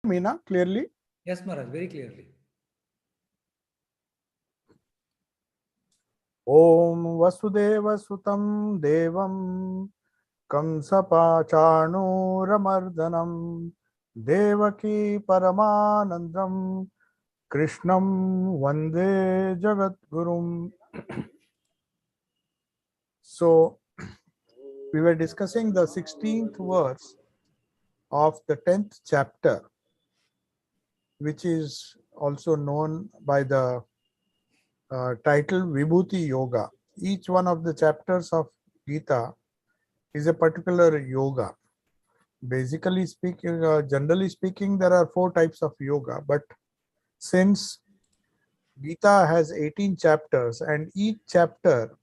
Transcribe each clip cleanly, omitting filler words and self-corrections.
me now clearly? Yes, Maharaj, very clearly. Om Vasudeva Sutam Devam Kamsapachanuramardhanam Devaki Paramanandam Krishnam Vande Jagat Gurum. So, we were discussing the 16th verse of the 10th chapter, which is also known by the title Vibhuti Yoga. Each one of the chapters of Gita is a particular yoga. Basically speaking, generally speaking, there are 4 types of yoga, but since Gita has 18 chapters and each chapter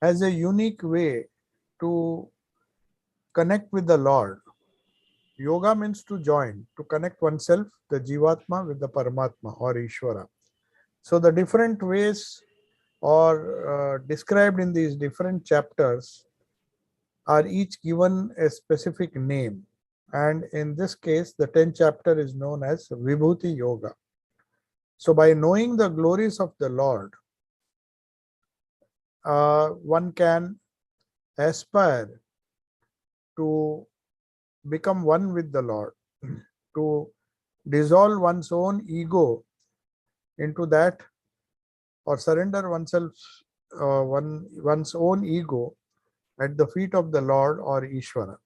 has a unique way to connect with the Lord. Yoga means to join, to connect oneself, the Jivatma, with the Paramatma or Ishvara. So the different ways are described in these different chapters are each given a specific name. And in this case, the 10th chapter is known as Vibhuti Yoga. So by knowing the glories of the Lord, one can aspire to become one with the Lord, to dissolve one's own ego into that, or surrender oneself, one's own ego at the feet of the Lord or Ishvara.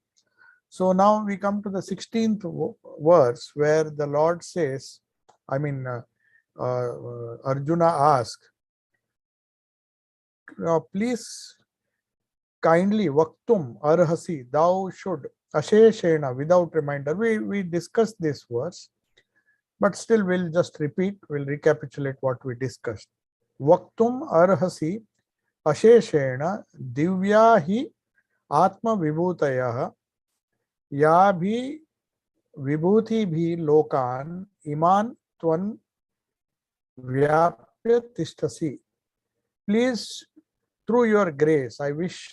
So now we come to the 16th verse where the Lord says, Arjuna asks, please kindly vaktum arhasi, thou should asheshena, without reminder. We discussed this verse, but still we'll just repeat, we'll recapitulate what we discussed. Vaktum arhasi asheshena divya hi atma vibhutayah या भी विभूति भी लोकान iman twan vyapya tishtasi. Please, through your grace, I wish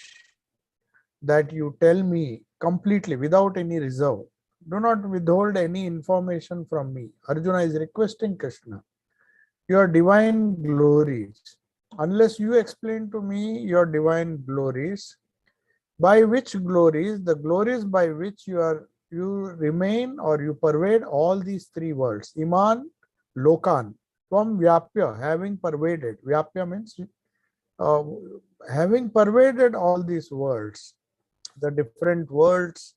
that you tell me completely without any reserve. Do not withhold any information from me. Arjuna is requesting Krishna, your divine glories. Unless you explain to me your divine glories, by which glories, the glories by which you remain or you pervade all these 3 worlds, Iman, Lokan, from Vyapya, having pervaded. Vyapya means having pervaded all these worlds, the different worlds,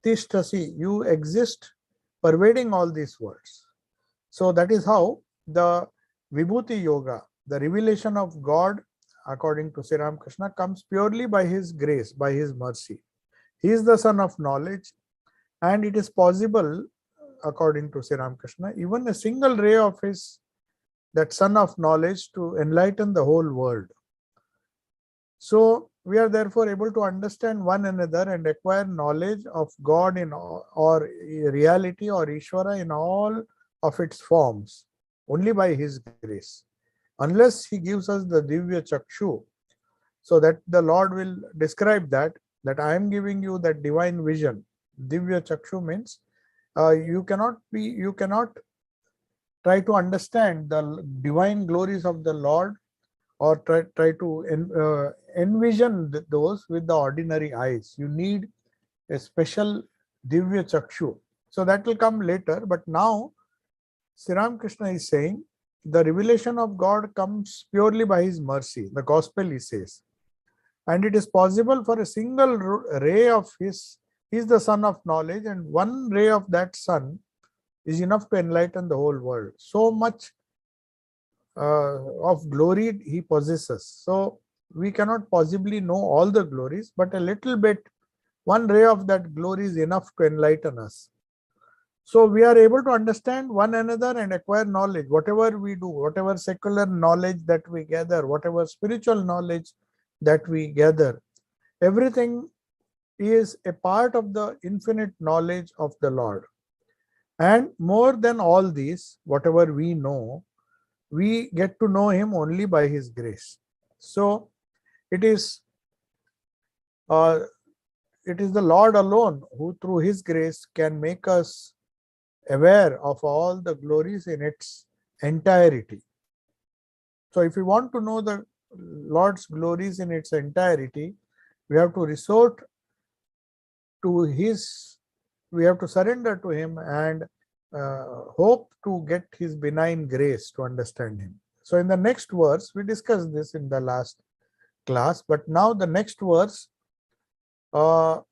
Tishtasi, you exist pervading all these worlds. So that is how the Vibhuti Yoga, the revelation of God according to Sri Ramakrishna, comes purely by his grace, by his mercy. He is the son of knowledge, and it is possible, according to Sri Ramakrishna, even a single ray of his, that sun of knowledge, to enlighten the whole world. So we are therefore able to understand one another and acquire knowledge of God in or reality or Ishvara in all of its forms only by his grace. Unless he gives us the Divya Chakshu, so that the Lord will describe that I am giving you that divine vision. Divya Chakshu means you cannot try to understand the divine glories of the Lord or try to envision those with the ordinary eyes. You need a special Divya Chakshu. So that will come later, but now Sri Ramakrishna is saying the revelation of God comes purely by his mercy. The gospel, he says. And it is possible for a single ray of his, he is the sun of knowledge, and one ray of that sun is enough to enlighten the whole world. So much of glory he possesses. So we cannot possibly know all the glories, but a little bit, one ray of that glory is enough to enlighten us. So we are able to understand one another and acquire knowledge. Whatever we do, whatever secular knowledge that we gather, whatever spiritual knowledge that we gather, everything is a part of the infinite knowledge of the Lord. And more than all these, whatever we know, we get to know him only by his grace. So it is the Lord alone who through his grace can make us aware of all the glories in its entirety. So if we want to know the Lord's glories in its entirety, we have to resort to his, we have to surrender to him and hope to get his benign grace to understand him. So in the next verse, we discussed this in the last class, but now the next verse, the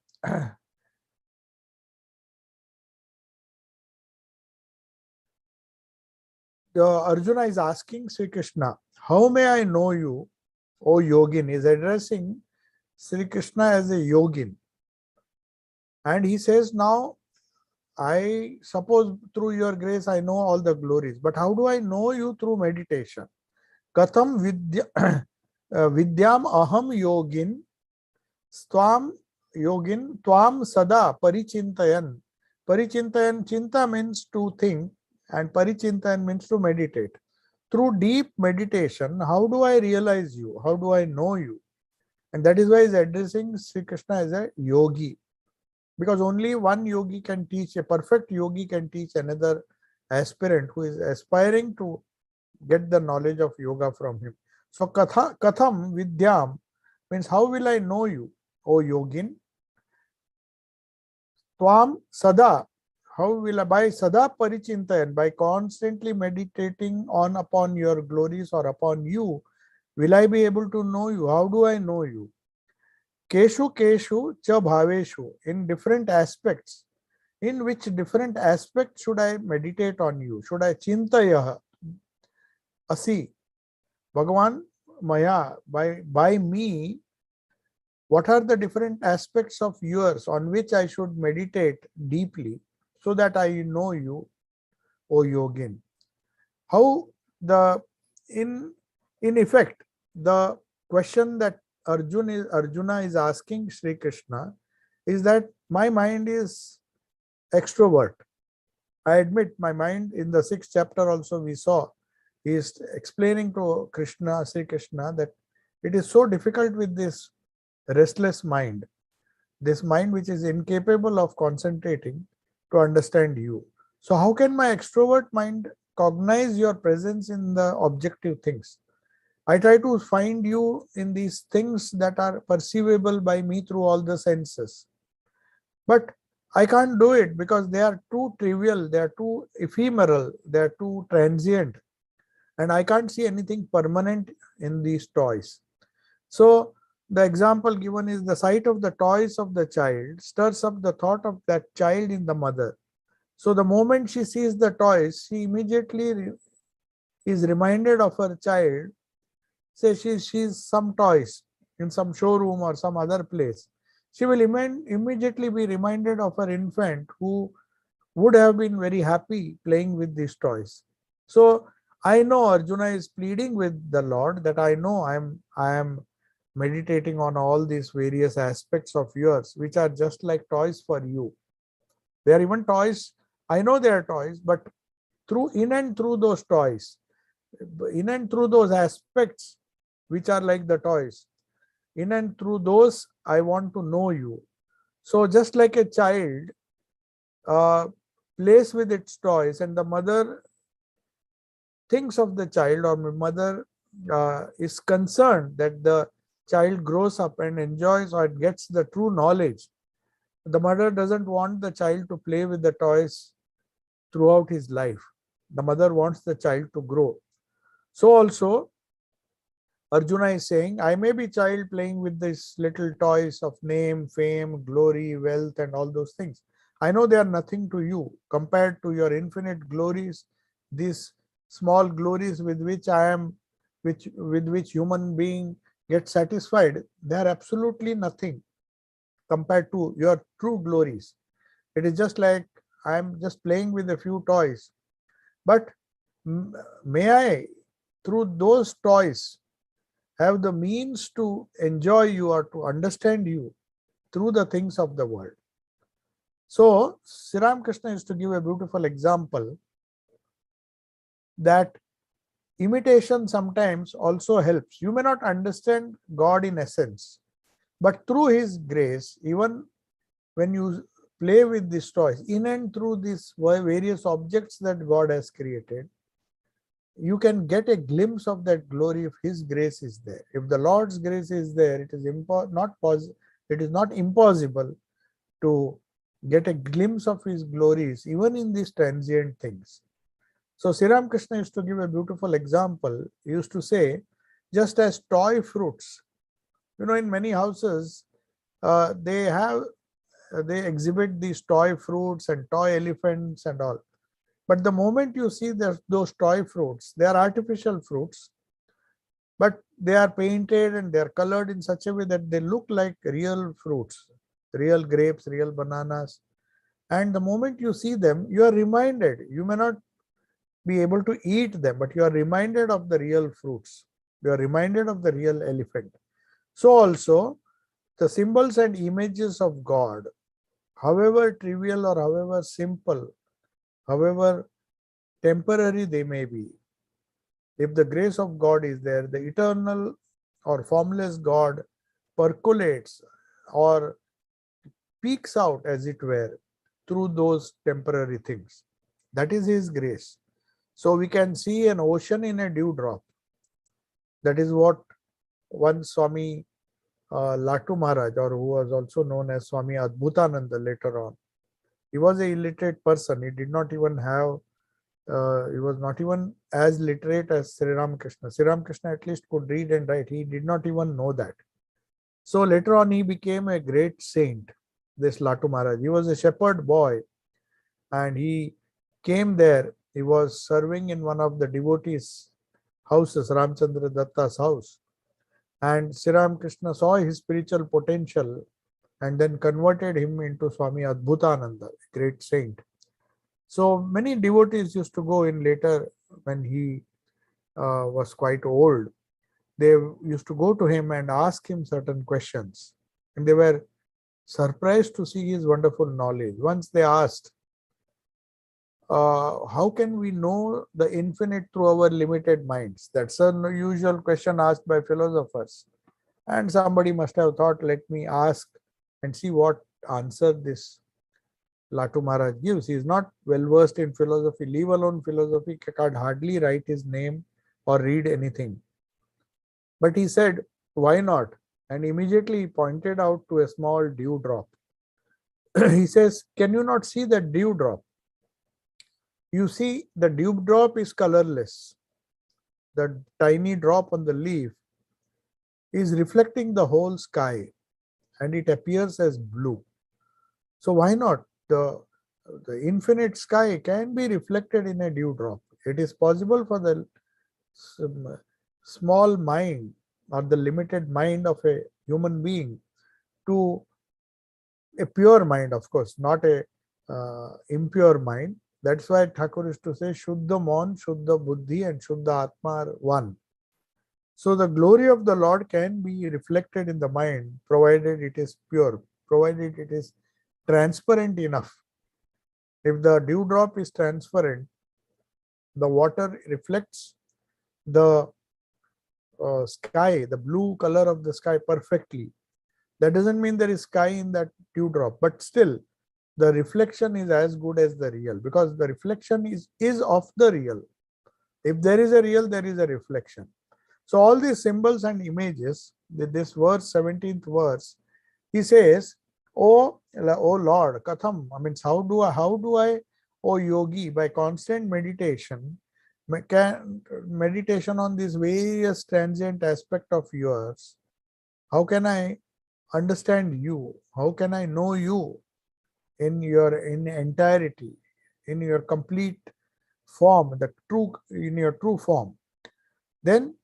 Arjuna is asking Sri Krishna, how may I know you, O yogin? Is addressing Sri Krishna as a yogin. And he says, now I suppose through your grace I know all the glories, but how do I know you? Through meditation. Katham vidyam aham yogin Swam yogin tvam sada parichintayan. Parichintayan, chinta means to think and parichintayan means to meditate. Through deep meditation, how do I realize you? How do I know you? And that is why he is addressing Sri Krishna as a yogi. Because only one yogi can teach, a perfect yogi can teach another aspirant who is aspiring to get the knowledge of yoga from him. So katham vidyam means how will I know you, O yogin? Tvam sada, how will I, by sada parichintayan, by constantly meditating on upon your glories or upon you, will I be able to know you? How do I know you? Keshu cha bhaveshu, in different aspects. In which different aspects should I meditate on you? Should I chintaya asi? Bhagavan Maya, by me, what are the different aspects of yours on which I should meditate deeply so that I know you, O yogin? How in effect, the question that Arjuna is asking Sri Krishna is that my mind is extrovert. I admit my mind, in the 6th chapter also we saw, he is explaining to Sri Krishna, that it is so difficult with this restless mind, this mind which is incapable of concentrating to understand you. So how can my extrovert mind cognize your presence in the objective things? I try to find you in these things that are perceivable by me through all the senses. But I can't do it because they are too trivial, they are too ephemeral, they are too transient, and I can't see anything permanent in these toys. So the example given is the sight of the toys of the child stirs up the thought of that child in the mother. So the moment she sees the toys, she immediately is reminded of her child. Say she's some toys in some showroom or some other place. She will immediately be reminded of her infant who would have been very happy playing with these toys. So I know Arjuna is pleading with the Lord that I know I am meditating on all these various aspects of yours, which are just like toys for you. They are even toys. I know they are toys, but in and through those toys, in and through those aspects which are like the toys, in and through those I want to know you. So just like a child plays with its toys and the mother thinks of the child, or mother is concerned that the child grows up and enjoys or gets the true knowledge, the mother doesn't want the child to play with the toys throughout his life. The mother wants the child to grow. So also Arjuna is saying, I may be child playing with these little toys of name, fame, glory, wealth, and all those things. I know they are nothing to you compared to your infinite glories. These small glories with which with which human being gets satisfied, they are absolutely nothing compared to your true glories. It is just like I am just playing with a few toys. But may I, through those toys, have the means to enjoy you or to understand you through the things of the world. So Sri Krishna is to give a beautiful example that imitation sometimes also helps. You may not understand God in essence, but through his grace, even when you play with these toys, in and through these various objects that God has created, you can get a glimpse of that glory if His grace is there. If the Lord's grace is there, it is not impossible to get a glimpse of His glories even in these transient things. So Sri Ramakrishna used to give a beautiful example. He used to say, just as toy fruits, in many houses, they exhibit these toy fruits and toy elephants and all. But the moment you see those toy fruits, they are artificial fruits, but they are painted and they are colored in such a way that they look like real fruits, real grapes, real bananas. And the moment you see them, you are reminded, you may not be able to eat them, but you are reminded of the real fruits. You are reminded of the real elephant. So also, the symbols and images of God, however trivial or however simple, however temporary they may be, if the grace of God is there, the eternal or formless God percolates or peeks out, as it were, through those temporary things. That is His grace. So we can see an ocean in a dewdrop. That is what one Swami Latu Maharaj, or who was also known as Swami Adbhutananda later on, he was an illiterate person. He did not even have, he was not even as literate as Sri Ramakrishna. Sri Ramakrishna at least could read and write. He did not even know that. So later on, he became a great saint, this Latu Maharaj. He was a shepherd boy and he came there. He was serving in one of the devotees' houses, Ramchandra Datta's house. And Sri Ramakrishna saw his spiritual potential and then converted him into Swami Adbhutananda, a great saint. So many devotees used to go in later when he was quite old. They used to go to him and ask him certain questions. And they were surprised to see his wonderful knowledge. Once they asked, how can we know the infinite through our limited minds? That's a usual question asked by philosophers. And somebody must have thought, let me ask and see what answer this Latu Maharaj gives. He is not well versed in philosophy, leave alone philosophy, can't hardly write his name or read anything. But he said, why not? And immediately he pointed out to a small dewdrop. He says, can you not see that dewdrop? You see, the dewdrop is colorless. The tiny drop on the leaf is reflecting the whole sky and it appears as blue. So why not? The infinite sky can be reflected in a dewdrop. It is possible for the small mind or the limited mind of a human being to a pure mind, of course, not a impure mind. That's why Thakur used to say, Shuddha Mon, Shuddha Buddhi and Shuddha Atma are one. So the glory of the Lord can be reflected in the mind, provided it is pure, provided it is transparent enough. If the dewdrop is transparent, the water reflects the sky, the blue color of the sky perfectly. That doesn't mean there is sky in that dewdrop, but still the reflection is as good as the real, because the reflection is of the real. If there is a real, there is a reflection. So all these symbols and images, this verse, 17th verse, he says, O Lord, Katham, how do I, O yogi, by constant meditation on these various transient aspect of yours, how can I understand you? How can I know you in entirety, in your complete form, in your true form? Then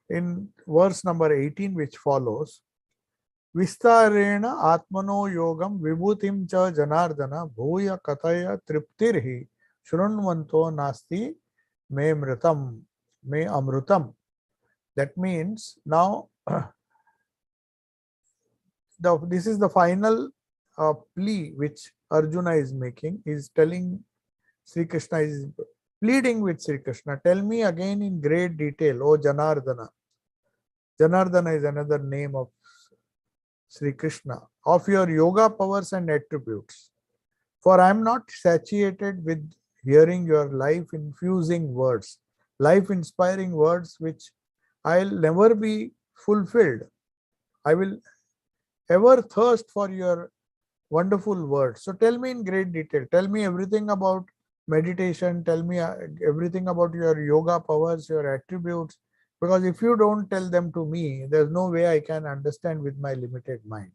in verse number 18, which follows, Vistarena Atmano Yogam Vibhutim cha Janardana Bhuya Kataya Triptirhi Shrunvanto Nasti Me Amrutam. That means now this is the final plea which Arjuna is making. He is telling Sri Krishna, is pleading with Sri Krishna, tell me again in great detail, O Janardana. Janardana is another name of Sri Krishna, of your yoga powers and attributes. For I am not satiated with hearing your life infusing words, life inspiring words which I'll never be fulfilled. I will ever thirst for your wonderful words. So tell me in great detail. Tell me everything about meditation. Tell me everything about your yoga powers, your attributes. Because if you don't tell them to me, there's no way I can understand with my limited mind.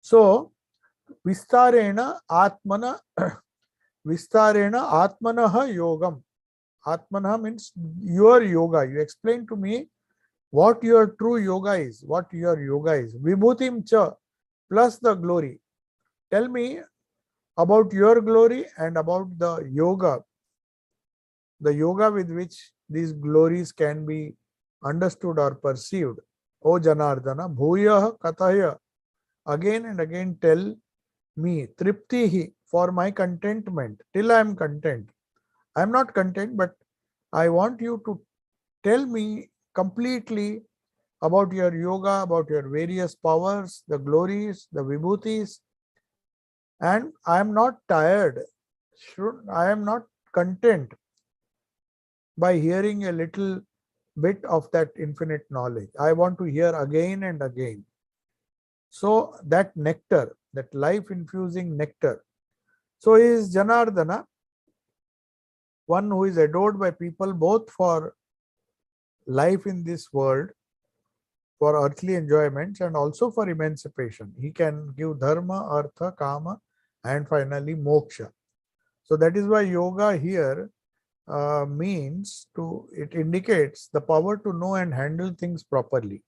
So, Vistarena Atmana Vistarena Atmanaha Yogam. Atmanaha means your yoga. You explain to me what your true yoga is, what your yoga is. Vibhutim cha plus the glory. Tell me about your glory and about the yoga with which these glories can be understood or perceived. O Janardana, Bhuyah Kathaya, again and again tell me, Triptihi, for my contentment, till I am content. I am not content, but I want you to tell me completely about your yoga, about your various powers, the glories, the vibhutis, and I am not tired. I am not content by hearing a little bit of that infinite knowledge. I want to hear again and again. So that nectar, that life infusing nectar. So is Janardana, one who is adored by people both for life in this world, for earthly enjoyments, and also for emancipation. He can give dharma, artha, kama, and finally moksha. So that is why yoga here means it indicates the power to know and handle things properly.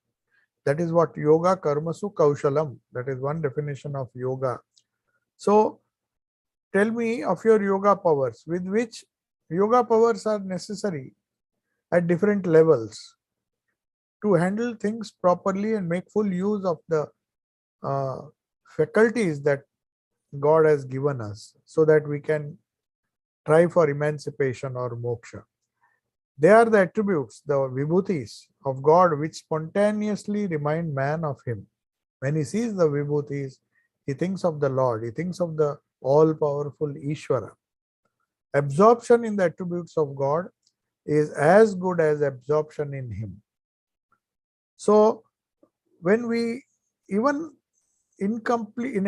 That is what yoga karmasu kaushalam. That is one definition of yoga. So tell me of your yoga powers, with which yoga powers are necessary at different levels to handle things properly and make full use of the faculties that God has given us so that we can try for emancipation or moksha. They are the attributes, the vibhutis of God, which spontaneously remind man of Him. When he sees the vibhutis, he thinks of the Lord, he thinks of the all-powerful Ishvara. Absorption in the attributes of God is as good as absorption in Him. So, when we even in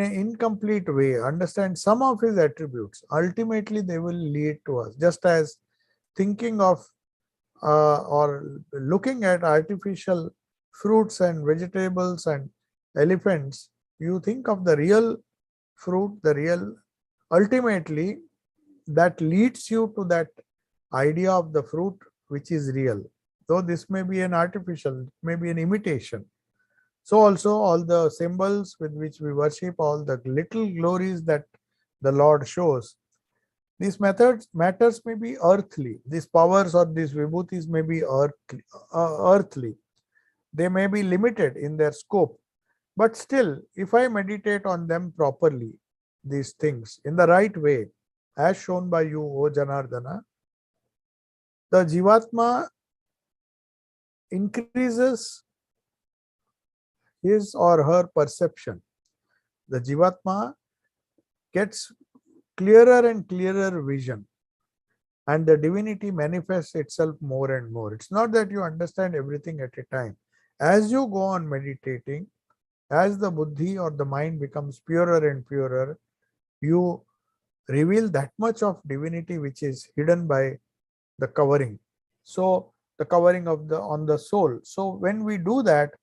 an incomplete way understand some of His attributes, ultimately they will lead to us. Just as thinking of or looking at artificial fruits and vegetables and elephants, you think of the real fruit, ultimately that leads you to that idea of the fruit which is real. Though this may be an artificial, it may be an imitation. So also all the symbols with which we worship, all the little glories that the Lord shows, these matters may be earthly. These powers or these vibhutis may be earthly. They may be limited in their scope. But still, if I meditate on them properly, these things in the right way, as shown by you, O Janardana, the Jivatma increases his or her perception. The Jivatma gets clearer and clearer vision, and the divinity manifests itself more and more. It's not that you understand everything at a time. As you go on meditating, as the buddhi or the mind becomes purer and purer, you reveal that much of divinity which is hidden by the covering. So the covering of on the soul. So when we do that,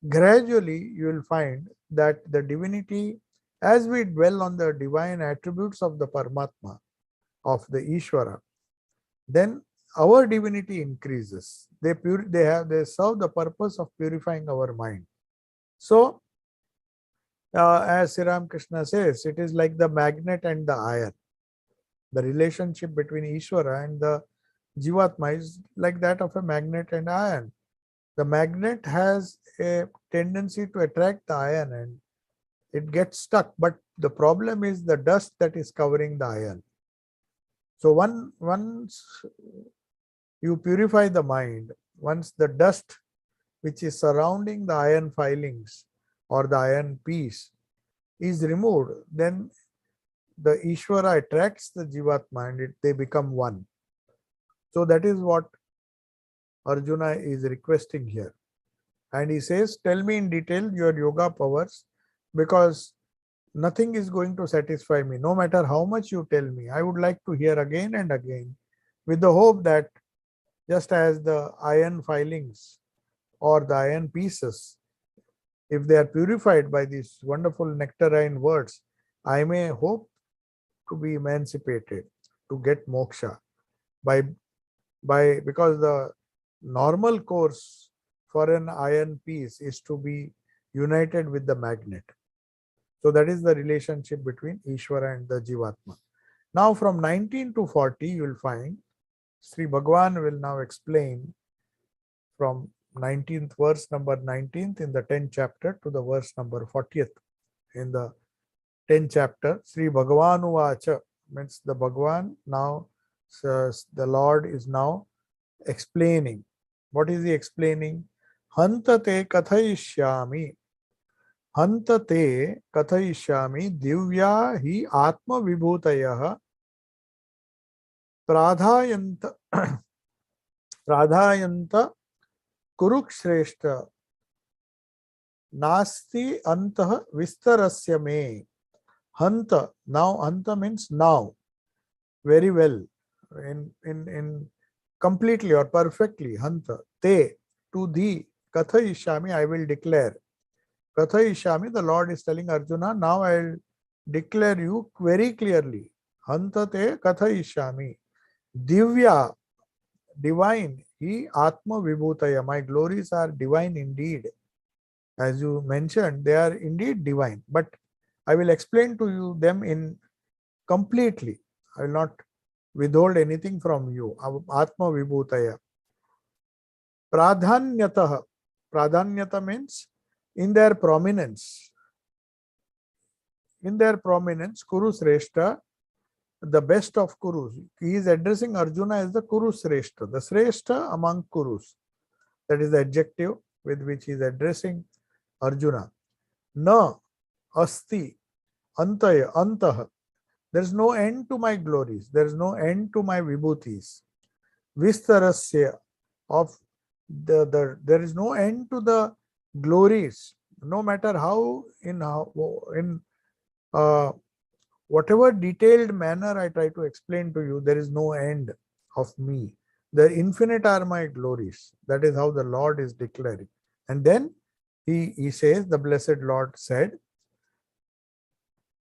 gradually you will find that the divinity, as we dwell on the divine attributes of the Paramatma, of the Ishvara, then our divinity increases. They serve the purpose of purifying our mind. So as Sri Ramakrishna says, it is like the magnet and the iron. The relationship between Ishvara and the Jivatma is like that of a magnet and iron. The magnet has a tendency to attract the iron and it gets stuck. But the problem is the dust that is covering the iron. So once you purify the mind, once the dust which is surrounding the iron filings or the iron piece is removed, then the Ishvara attracts the Jivatma and they become one. So that is what Arjuna is requesting here. And he says, tell me in detail your yoga powers, because nothing is going to satisfy me. No matter how much you tell me, I would like to hear again and again, with the hope that just as the iron filings or the iron pieces, if they are purified by these wonderful nectarine words, I may hope to be emancipated, to get moksha by because the normal course for an iron piece is to be united with the magnet. So that is the relationship between Ishvara and the Jivatma. Now from 19 to 40, you will find Sri Bhagavan will now explain from 19th verse number 19th in the 10th chapter to the verse number 40th in the 10th chapter. Sri Bhagavan Uvacha means the Bhagavan now says, the Lord is now explaining. What is he explaining? Hantate kathayishyami. Hantate kathayishyami divya hi atma vibhutayah pradhayanta pradhayanta kurukshreshtha nasti antah vistarasya me. Hanta, now hanta means now, very well, in completely or perfectly. Hanta, te, to thee, kathayishyami, I will declare. Kathayishyami, the Lord is telling Arjuna, now I will declare you very clearly. Hanta te kathayishyami. Divya, divine, he atma vibhutaya, my glories are divine indeed. As you mentioned, they are indeed divine, but I will explain to you them in completely. I will not withhold anything from you. Atma vibhutaya. Pradhanyatah. Pradhanyata means in their prominence. In their prominence, Kuru Sreshta, the best of Kurus. He is addressing Arjuna as the Kuru Sreshta, the Sreshta among Kurus. That is the adjective with which he is addressing Arjuna. Na asti antaya antah. There is no end to my glories. There is no end to my vibhutis. Vistarasya of there is no end to the glories. No matter how in whatever detailed manner I try to explain to you, there is no end of me. The infinite are my glories. That is how the Lord is declaring. And then he says, the blessed Lord said,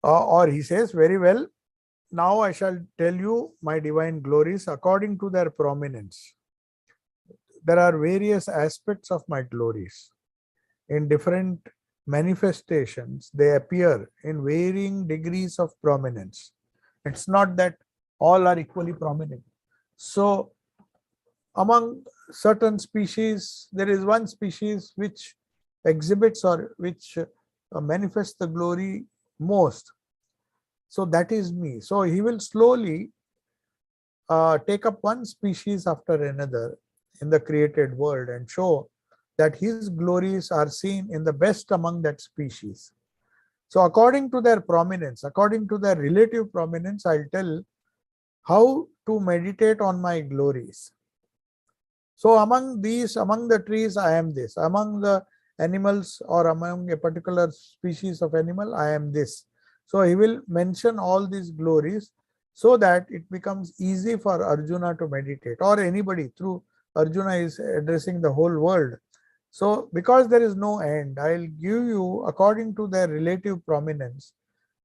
or he says, very well, now I shall tell you my divine glories according to their prominence. There are various aspects of my glories. In different manifestations, they appear in varying degrees of prominence. It's not that all are equally prominent. So among certain species, there is one species which exhibits or which manifests the glory most. So that is me. So he will slowly take up one species after another in the created world and show that his glories are seen in the best among that species. So according to their prominence, according to their relative prominence, I'll tell how to meditate on my glories. So among the trees, I am this. Among the animals or among a particular species of animal, I am this. So he will mention all these glories so that it becomes easy for Arjuna to meditate, or anybody. Through Arjuna is addressing the whole world. So because there is no end, I'll give you according to their relative prominence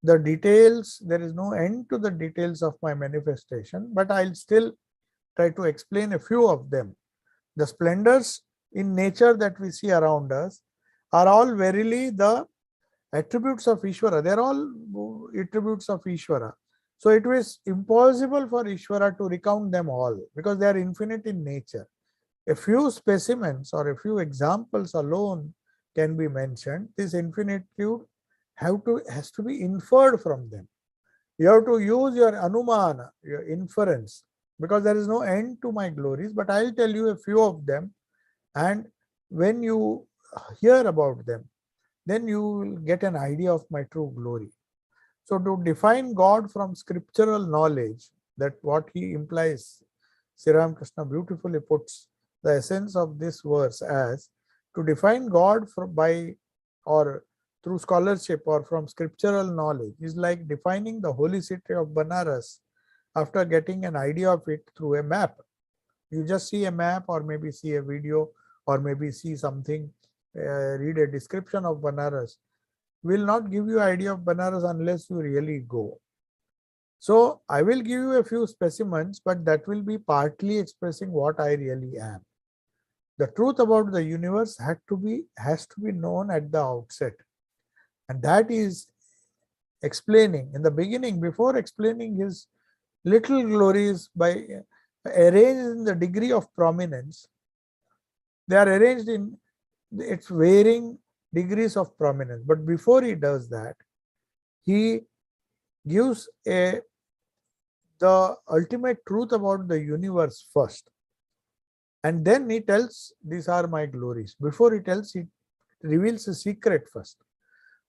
the details. There is no end to the details of my manifestation, but I'll still try to explain a few of them. The splendors in nature that we see around us are all verily the attributes of Ishvara. They are all attributes of Ishvara. So it was impossible for Ishvara to recount them all because they are infinite in nature. A few specimens or a few examples alone can be mentioned. This infinitude has to be inferred from them. You have to use your anumana, your inference, because there is no end to my glories, but I'll tell you a few of them, and when you hear about them, then you will get an idea of my true glory. So to define God from scriptural knowledge, that what he implies, Sri Ramakrishna beautifully puts the essence of this verse as to define God by or through scholarship or from scriptural knowledge is like defining the holy city of Banaras after getting an idea of it through a map. You just see a map or maybe see a video or maybe see something, read a description of Banaras, will not give you idea of Banaras unless you really go. So I will give you a few specimens, but that will be partly expressing what I really am. The truth about the universe has to be known at the outset, and that is explaining in the beginning, before explaining his little glories by arranged in the degree of prominence. They are arranged in its varying degrees of prominence. But before he does that, he gives the ultimate truth about the universe first. And then he tells, these are my glories. Before he tells, he reveals a secret first.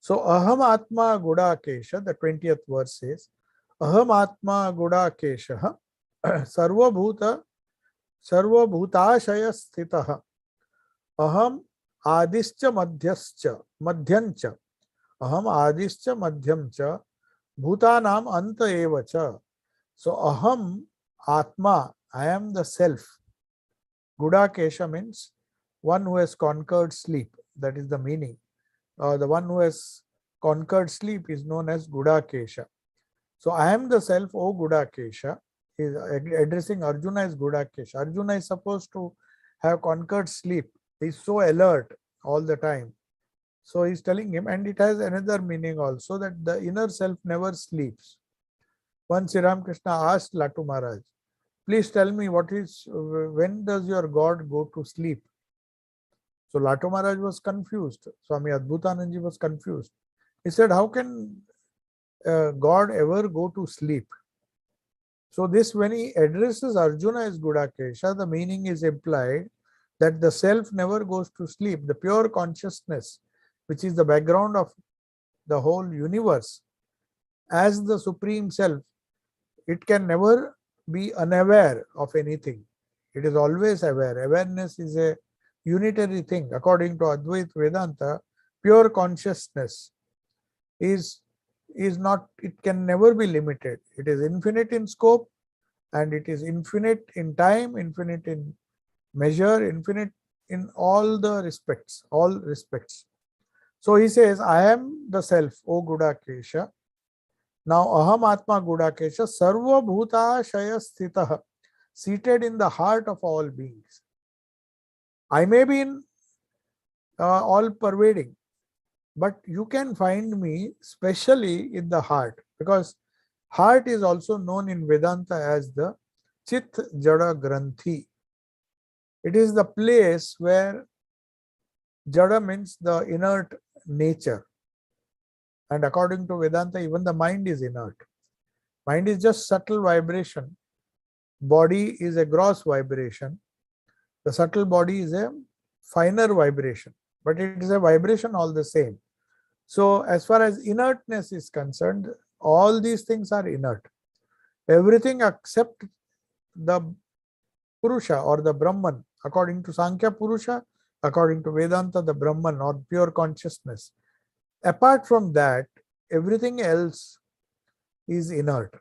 So, Aham Atma Gudakesha, the 20th verse says, Aham Atma Gudakesha, Sarvabhuta Sarvabhutashaya Sthitaha, Aham Adischa Madhyancha, Aham Adischa Madhyamcha, Bhutanam Anta Evacha. So, Aham Atma, I am the self. Gudakesha means one who has conquered sleep. That is the meaning. The one who has conquered sleep is known as Gudakesha. So I am the self, O Gudakesha. He is addressing Arjuna as Gudakesha. Arjuna is supposed to have conquered sleep. He is so alert all the time. So he is telling him, and it has another meaning also, that the inner self never sleeps. Once Sri Ramakrishna asked Latu Maharaj, please tell me when does your God go to sleep? So Latu Maharaj was confused. Swami Adbhutanandaji was confused. He said, how can God ever go to sleep? So this, when he addresses Arjuna as Gudakesha, the meaning is implied that the self never goes to sleep. The pure consciousness, which is the background of the whole universe, as the supreme self, it can never be unaware of anything. It is always aware. Awareness is a unitary thing. According to Advaita Vedanta, pure consciousness is not, it can never be limited. It is infinite in scope, and it is infinite in time, infinite in measure, infinite in all respects. So he says, I am the self, O Gudakesha. Now, Aham Atma Gudakesha, Sarva Bhuta Shaya Sthitaha, seated in the heart of all beings. I may be in all pervading, but you can find me specially in the heart, because heart is also known in Vedanta as the Chit Jada Granthi. It is the place where Jada means the inert nature. And according to Vedanta, even the mind is inert. Mind is just subtle vibration. Body is a gross vibration. The subtle body is a finer vibration, but it is a vibration all the same. So as far as inertness is concerned, all these things are inert. Everything except the Purusha or the Brahman, according to Sankhya Purusha, according to Vedanta, the Brahman or pure consciousness. Apart from that, everything else is inert.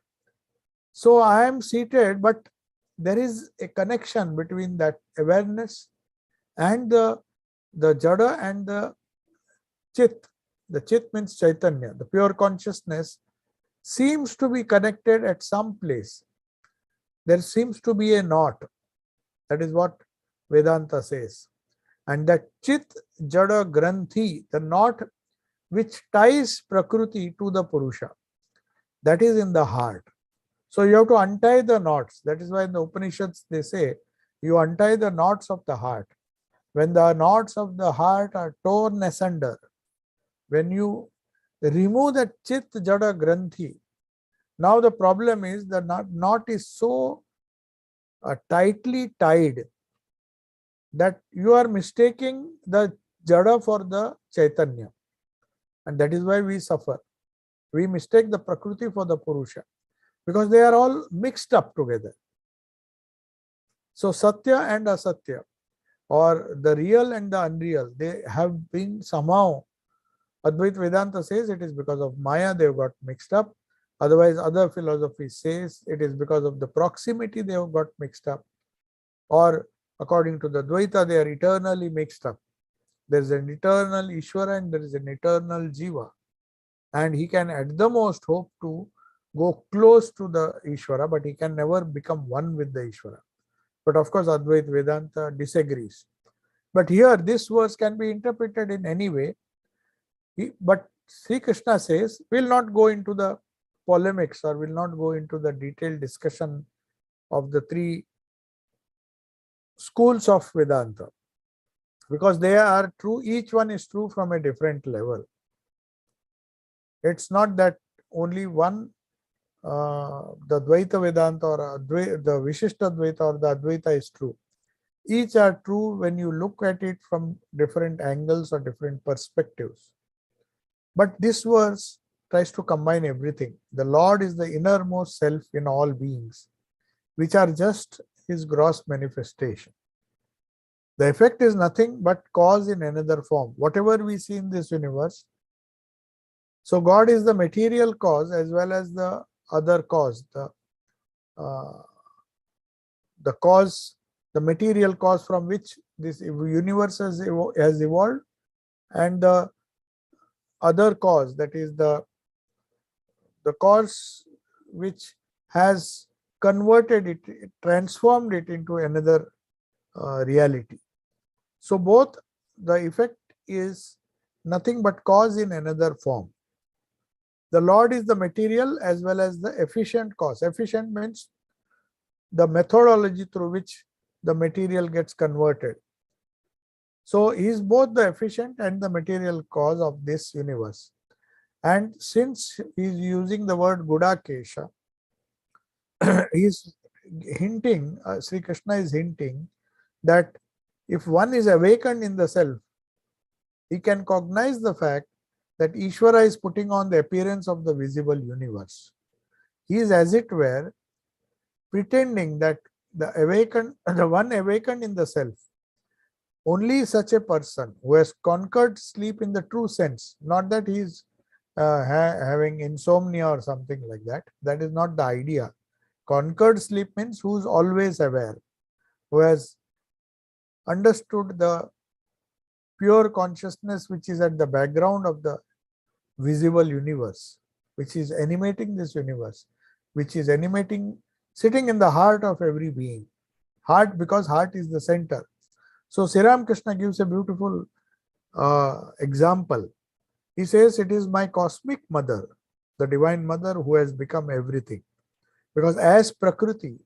So I am seated, but there is a connection between that awareness and the Jada and the Chit. The Chit means Chaitanya, the pure consciousness seems to be connected at some place. There seems to be a knot. That is what Vedanta says. And that Chit Jada Granthi, the knot which ties Prakriti to the Purusha, that is in the heart. So you have to untie the knots. That is why in the Upanishads they say, you untie the knots of the heart. When the knots of the heart are torn asunder, when you remove that Chit Jada Granthi, now the problem is the knot is so tightly tied that you are mistaking the Jada for the Chaitanya. And that is why we suffer. We mistake the Prakriti for the Purusha because they are all mixed up together. So Satya and Asatya, or the real and the unreal, they have been somehow, Advaita Vedanta says it is because of Maya they have got mixed up. Otherwise, other philosophy says it is because of the proximity they have got mixed up. Or according to the Dvaita, they are eternally mixed up. There is an eternal Ishvara and there is an eternal Jiva. And he can at the most hope to go close to the Ishvara, but he can never become one with the Ishvara. But of course, Advaita Vedanta disagrees. But here, this verse can be interpreted in any way. But Sri Krishna says, we'll not go into the polemics or will not go into the detailed discussion of the three schools of Vedanta, because they are true, each one is true from a different level. It's not that only one, the Dvaita Vedanta or the Vishishta Dvaita or the Advaita is true. Each are true when you look at it from different angles or different perspectives. But this verse tries to combine everything. The Lord is the innermost self in all beings, which are just his gross manifestation. The effect is nothing but cause in another form. Whatever we see in this universe, so God is the material cause as well as the other cause, the cause, the material cause from which this universe has evolved, and the other cause, that is the cause which has converted it, transformed it into another reality. So both the effect is nothing but cause in another form. The Lord is the material as well as the efficient cause. Efficient means the methodology through which the material gets converted. So he is both the efficient and the material cause of this universe. And since he is using the word Gudakesha, he is hinting, Sri Krishna is hinting that if one is awakened in the self, he can cognize the fact that Ishvara is putting on the appearance of the visible universe. He is, as it were, pretending that the one awakened in the self, only such a person who has conquered sleep in the true sense, not that he is having insomnia or something like that. That is not the idea. Conquered sleep means who is always aware, who has understood the pure consciousness which is at the background of the visible universe, which is animating this universe, which is animating, sitting in the heart of every being. Heart, because heart is the center. So Sri Krishna gives a beautiful example. He says, it is my cosmic mother, the divine mother, who has become everything. Because as Prakriti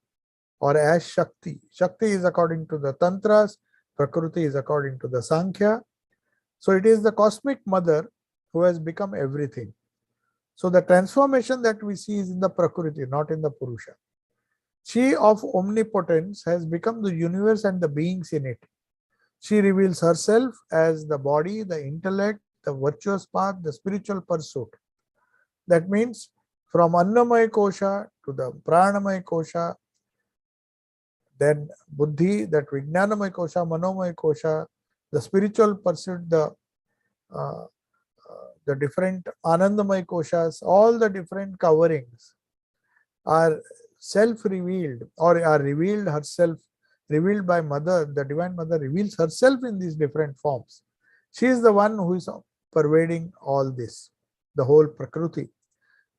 or as Shakti, Shakti is according to the Tantras, Prakriti is according to the Sankhya. So it is the cosmic mother who has become everything. So the transformation that we see is in the Prakriti, not in the Purusha. She of omnipotence has become the universe and the beings in it. She reveals herself as the body, the intellect, the virtuous path, the spiritual pursuit. That means from Annamaya Kosha to the Pranamaya Kosha, then Buddhi, that Vijnanamaya Kosha, Manomaya Kosha, the spiritual pursuit, the different Anandamaya Koshas, all the different coverings are self-revealed or are revealed herself, revealed by Mother. The Divine Mother reveals herself in these different forms. She is the one who is pervading all this, the whole Prakriti.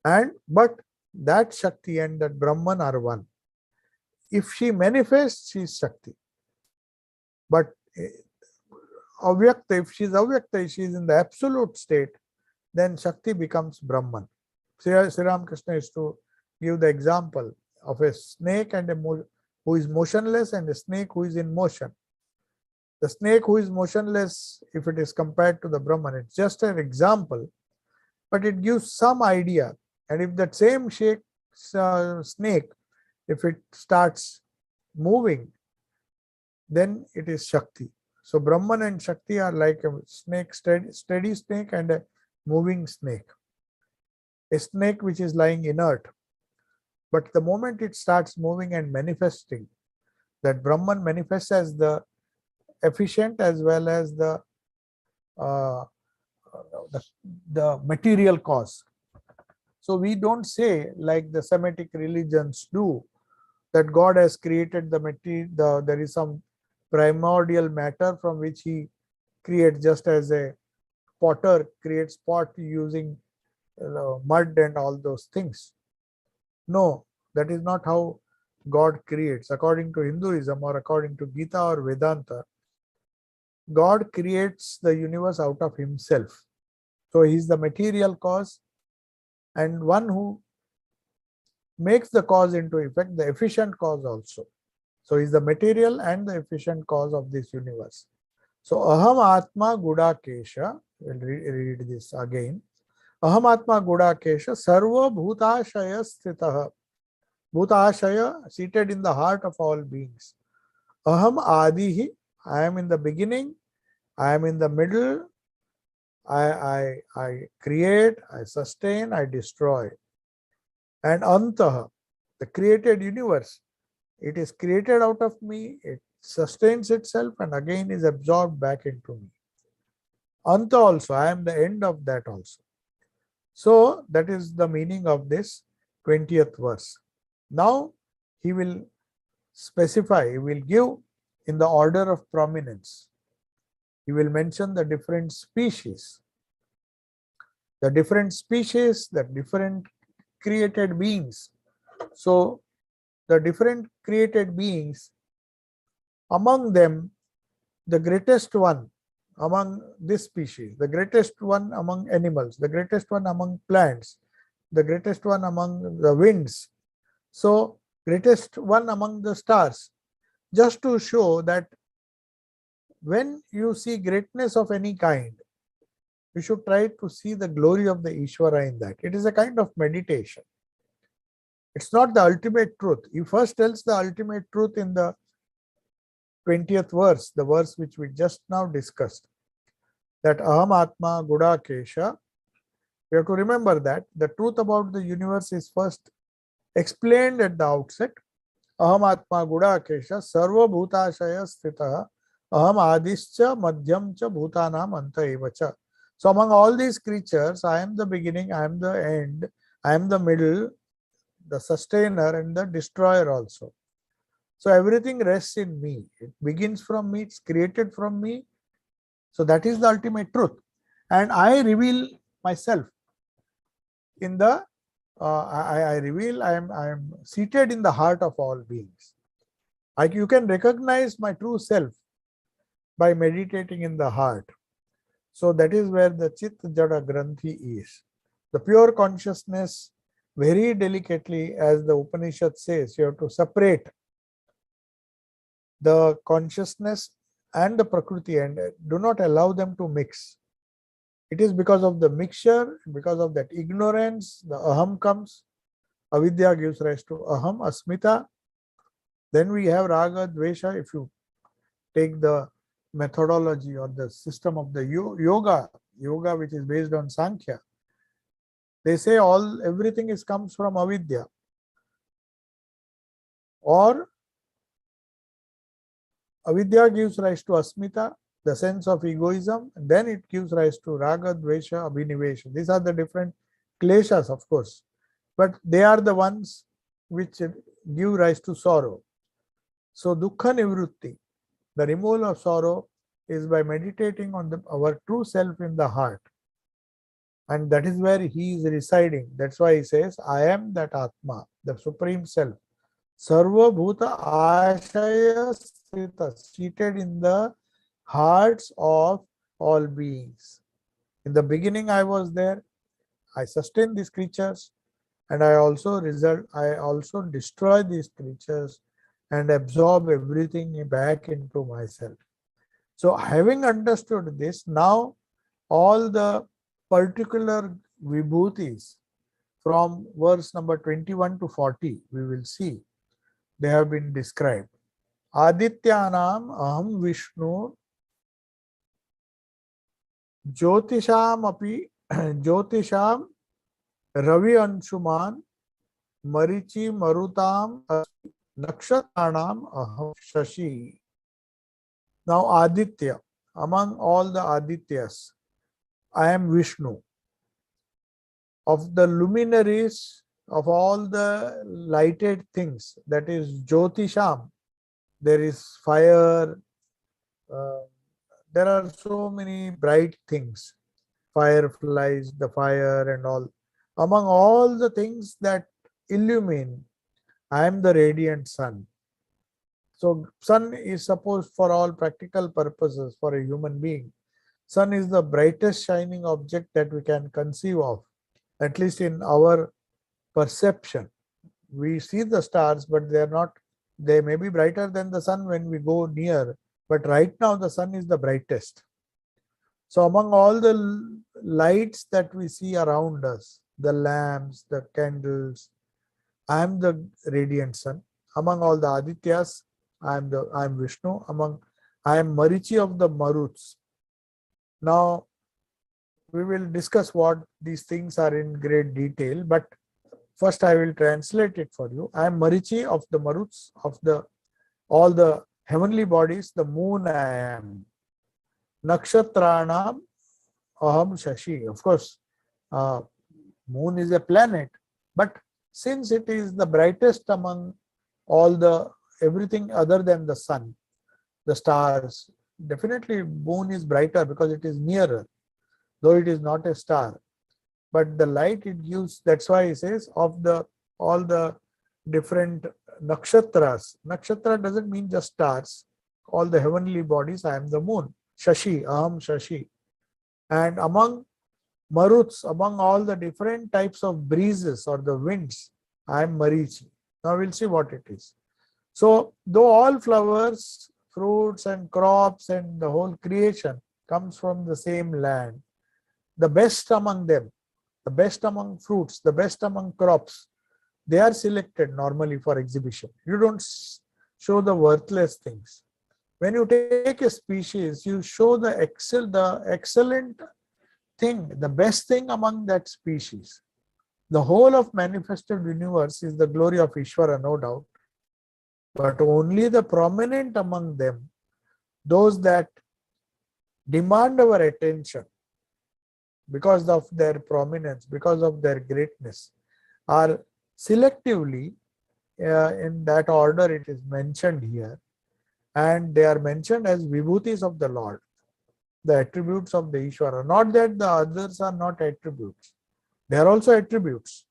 But that Shakti and that Brahman are one. If she manifests, she is Shakti. But Avyakta, if she is Avyakta, she is in the absolute state, then Shakti becomes Brahman. Sri Krishna is to give the example of a snake and who is motionless and a snake who is in motion. The snake who is motionless, if it is compared to the Brahman, it's just an example, but it gives some idea. And if that same snake, if it starts moving, then it is Shakti. So Brahman and Shakti are like a snake, steady snake and a moving snake. a snake which is lying inert. But the moment it starts moving and manifesting, that Brahman manifests as the efficient as well as uh, the, the material cause. So we don't say, like the Semitic religions do, that God has created the material, there is some primordial matter from which he creates, just as a potter creates pot using mud and all those things. No, that is not how God creates. According to Hinduism or according to Gita or Vedanta, God creates the universe out of himself. So he is the material cause and one who makes the cause into effect, the efficient cause also. So he is the material and the efficient cause of this universe. So Aham Atma Gudakesha, we'll read this again. Aham Atma Gudakesha Sarva Bhutashaya Sthitaha. Bhutashaya, seated in the heart of all beings. Aham Adihi, I am in the beginning, I am in the middle, I create, I sustain, I destroy. And Antaha, the created universe, it is created out of me, it sustains itself and again is absorbed back into me. Anta also, I am the end of that also. So that is the meaning of this 20th verse. Now he will specify, he will give in the order of prominence. He will mention the different species. The different created beings. So the different created beings, among them, the greatest one among this species, the greatest one among animals, the greatest one among plants, the greatest one among the winds. So greatest one among the stars, just to show that when you see greatness of any kind, you should try to see the glory of the Ishvara in that. It is a kind of meditation. It's not the ultimate truth. He first tells the ultimate truth in the 20th verse, the verse which we just now discussed, that Aham Atma Gudakesha. We have to remember that the truth about the universe is first explained at the outset. Aham Atma Gudakesha Sarva Bhutashaya Sthita Aham Adischa Madhyamcha Bhutanam Anta Evacha. So among all these creatures, I am the beginning, I am the end, I am the middle, the sustainer and the destroyer also. So everything rests in me. It begins from me, it's created from me. So that is the ultimate truth. And I reveal myself in the, I reveal, I am seated in the heart of all beings. You can recognize my true self by meditating in the heart. So that is where the Chit Jada Granthi is. The pure consciousness, very delicately, as the Upanishad says, you have to separate the consciousness and the Prakriti and do not allow them to mix. It is because of the mixture, because of that ignorance, the Aham comes, Avidya gives rise to Aham, Asmita. Then we have Raga, Dvesha. If you take the methodology or the system of the yoga which is based on Sankhya, they say everything comes from Avidya. Or Avidya gives rise to Asmita, the sense of egoism, and then it gives rise to Raga, Dvesha, Abhinivesha. These are the different kleshas, of course, but they are the ones which give rise to sorrow. So Dukkha Nivrutti, the removal of sorrow, is by meditating on our true self in the heart. And that is where he is residing. That's why he says, I am that Atma, the Supreme Self. Sarva Bhuta Ashaya Sthita, seated in the hearts of all beings. In the beginning I was there, I sustain these creatures, and I also destroy these creatures and absorb everything back into myself. So having understood this, now all the particular vibhutis from verse number 21 to 40, we will see they have been described. Adityanam aham Vishnu Jyotisham api Jyotisham Ravi Anshuman, Marichi Marutam, Nakshatranam Aham Shashi. Now Aditya, among all the Adityas, I am Vishnu. Of the luminaries, of all the lighted things, that is Jyotisham, there is fire, uh, there are so many bright things, fireflies, the fire and all. Among all the things that illumine, I am the radiant sun. So sun is supposed for all practical purposes for a human being. Sun is the brightest shining object that we can conceive of, at least in our perception. We see the stars, but they are not, they may be brighter than the sun when we go near, but right now the sun is the brightest. So among all the lights that we see around us, the lamps, the candles, I am the radiant sun. Among all the Adityas, I am Vishnu. I am Marichi of the Maruts. Now we will discuss what these things are in great detail, but first I will translate it for you. I am Marichi of the Maruts, of the all the heavenly bodies. The moon I am. Nakshatranam Aham Shashi. Of course, moon is a planet, but since it is the brightest among all the everything other than the sun, the stars, definitely moon is brighter because it is nearer, though it is not a star. But the light it gives, that's why he says of the all the different nakshatras. Nakshatra doesn't mean just stars. All the heavenly bodies, I am the moon. Shashi, Aham Shashi. And among Maruts, among all the different types of breezes or the winds, I am Marichi. Now we'll see what it is. So, though all flowers, fruits and crops and the whole creation comes from the same land, the best among them, the best among fruits, the best among crops, they are selected normally for exhibition. You don't show the worthless things. When you take a species, you show the excellent thing, the best thing among that species. The whole of manifested universe is the glory of Ishvara, no doubt. But only the prominent among them, those that demand our attention because of their prominence, because of their greatness, are selectively, in that order it is mentioned here, and they are mentioned as Vibhutis of the Lord, the attributes of the Ishvara. Not that the others are not attributes. They are also attributes.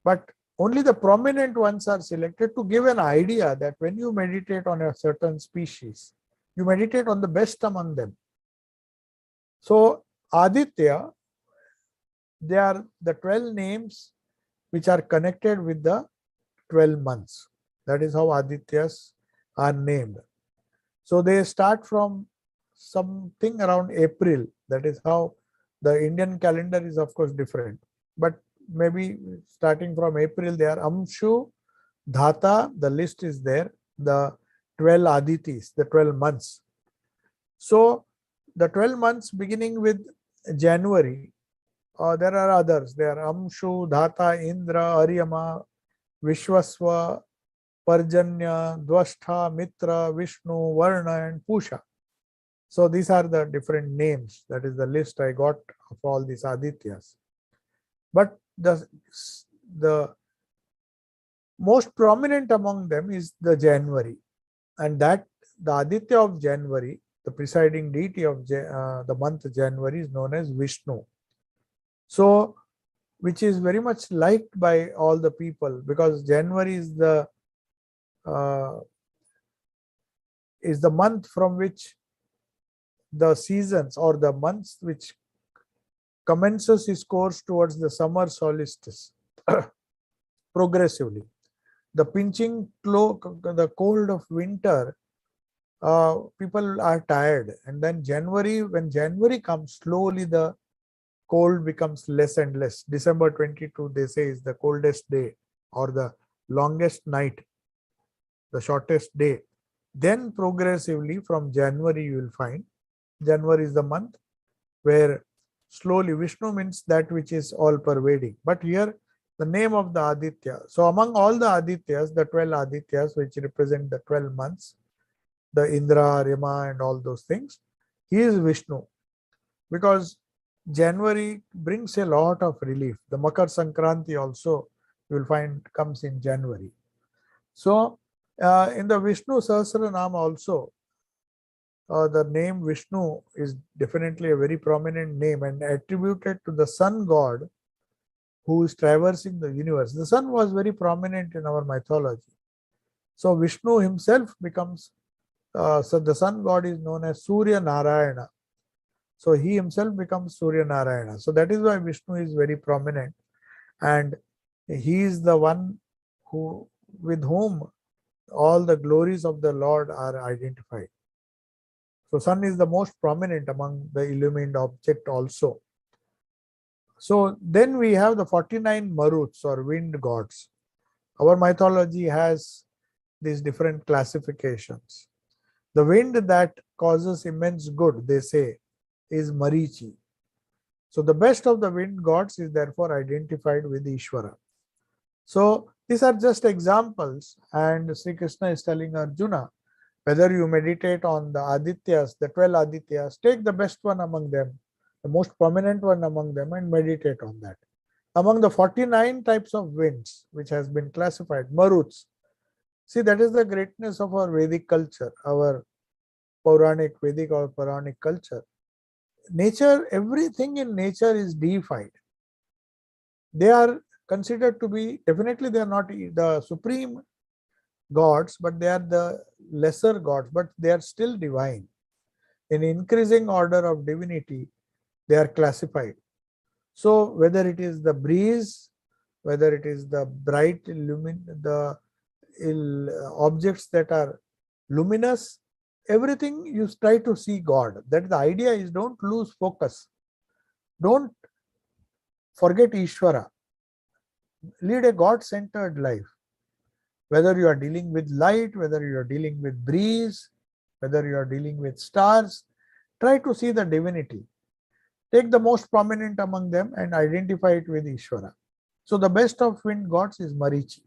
But only the prominent ones are selected to give an idea that when you meditate on a certain species, you meditate on the best among them. So Aditya, they are the 12 names which are connected with the 12 months. That is how Adityas are named. So they start from something around April. That is how the Indian calendar is, of course, different. But maybe starting from April, they are Amshu, Dhata, the list is there, the 12 Aditis, the 12 months. So the 12 months beginning with January, there are others. There are Amshu, Dhata, Indra, Aryama, Vishwasva, Parjanya, Dvashtha, Mitra, Vishnu, Varna, and Pusha. So these are the different names. That is the list I got of all these Adityas. But the most prominent among them is the January, and that the Aditya of January, the presiding deity of the month January, is known as Vishnu. So, which is very much liked by all the people, because January is the month from which the seasons, or the months which commences his course towards the summer solstice progressively. The pinching the cold of winter, people are tired, and then January, when January comes, slowly the cold becomes less and less. December 22, they say, is the coldest day, or the longest night, the shortest day. Then progressively from January, you will find January is the month where slowly. Vishnu means that which is all pervading. But here the name of the Aditya. So among all the Adityas, the 12 Adityas, which represent the 12 months, the Indra, Rima, and all those things, he is Vishnu. Because January brings a lot of relief. The Makar Sankranti also, you will find, comes in January. So in the Vishnu Sahasranam also, the name Vishnu is definitely a very prominent name and attributed to the sun god who is traversing the universe. The sun was very prominent in our mythology. So Vishnu himself becomes, so the sun god is known as Surya Narayana. So he himself becomes Surya Narayana. So that is why Vishnu is very prominent, and he is the one who, with whom all the glories of the Lord are identified. So sun is the most prominent among the illumined object also. So then we have the 49 Maruts or wind gods. Our mythology has these different classifications. The wind that causes immense good, they say, is Marichi. So the best of the wind gods is therefore identified with Ishvara. So these are just examples, and Sri Krishna is telling Arjuna, whether you meditate on the Adityas, the 12 Adityas, take the best one among them, the most prominent one among them, and meditate on that. Among the 49 types of winds, which has been classified, Maruts, see, that is the greatness of our Vedic culture, our Puranic, Vedic or Puranic culture. Nature, everything in nature is deified. They are considered to be, definitely they are not the supreme gods, but they are the lesser gods, but they are still divine. In increasing order of divinity, they are classified. So whether it is the breeze, whether it is the bright objects that are luminous, everything you try to see God. That the idea is, don't lose focus. Don't forget Ishvara. Lead a God-centered life. Whether you are dealing with light, whether you are dealing with breeze, whether you are dealing with stars, try to see the divinity. Take the most prominent among them and identify it with Ishvara. So the best of wind gods is Marichi.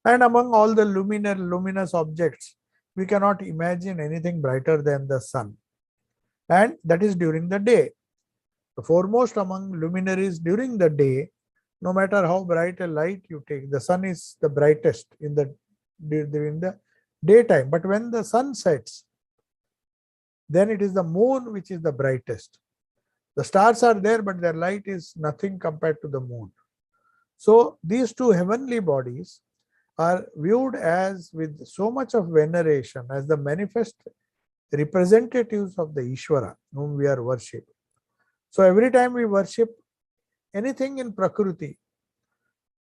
And among all the luminous objects, we cannot imagine anything brighter than the sun. And that is during the day. The foremost among luminaries during the day, no matter how bright a light you take, the sun is the brightest during the daytime. But when the sun sets, then it is the moon which is the brightest. The stars are there, but their light is nothing compared to the moon. So these two heavenly bodies are viewed as with so much of veneration as the manifest representatives of the Ishvara whom we are worshipping. So every time we worship anything in Prakriti,